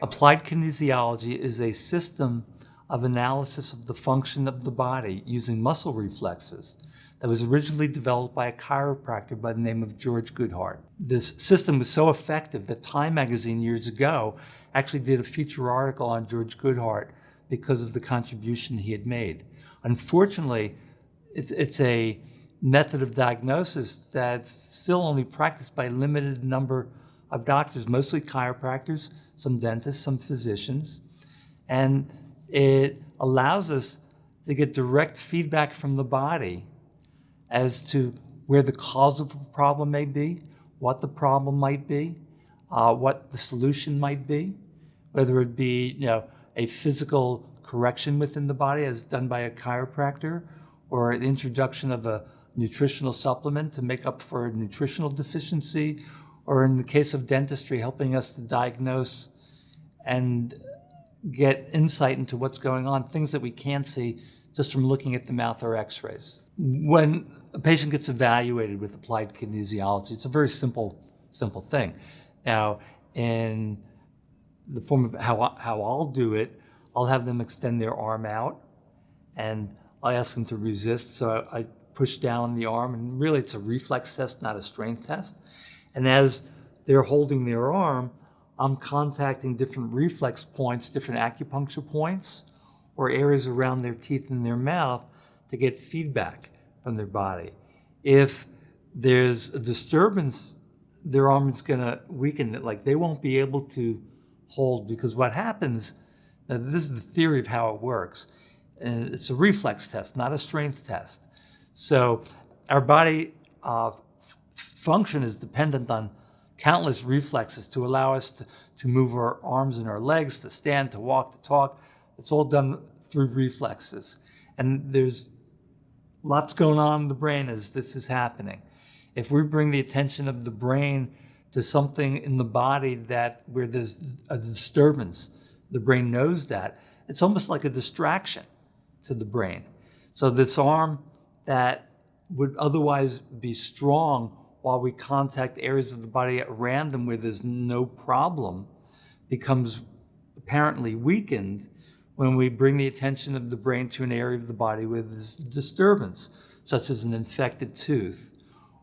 Applied kinesiology is a system of analysis of the function of the body using muscle reflexes that was originally developed by a chiropractor by the name of George Goodhart. This system was so effective that Time magazine years ago actually did a feature article on George Goodhart because of the contribution he had made. Unfortunately, it's a method of diagnosis that's still only practiced by a limited number of doctors, mostly chiropractors, some dentists, some physicians, and it allows us to get direct feedback from the body as to where the cause of the problem may be, what the problem might be, what the solution might be, whether it be a physical correction within the body as done by a chiropractor, or an introduction of a nutritional supplement to make up for a nutritional deficiency, or in the case of dentistry, helping us to diagnose and get insight into what's going on, things that we can't see just from looking at the mouth or x-rays. When a patient gets evaluated with applied kinesiology, it's a very simple thing. Now, in the form of how I'll do it, I'll have them extend their arm out, and I ask them to resist. So I push down the arm, and really it's a reflex test, not a strength test. And as they're holding their arm, I'm contacting different reflex points, different acupuncture points, or areas around their teeth and their mouth to get feedback from their body. If there's a disturbance, their arm is going to weaken it. Like, they won't be able to hold, because what happens, now this is the theory of how it works, and it's a reflex test, not a strength test. So our body function is dependent on countless reflexes to allow us to move our arms and our legs, to stand, to walk, to talk. It's all done through reflexes. And there's lots going on in the brain as this is happening. If we bring the attention of the brain to something in the body where there's a disturbance, the brain knows that, it's almost like a distraction to the brain. So this arm that would otherwise be strong while we contact areas of the body at random where there's no problem becomes apparently weakened when we bring the attention of the brain to an area of the body where there's disturbance, such as an infected tooth,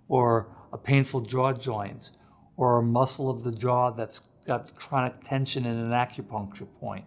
or a painful jaw joint, or a muscle of the jaw that's got chronic tension in an acupuncture point.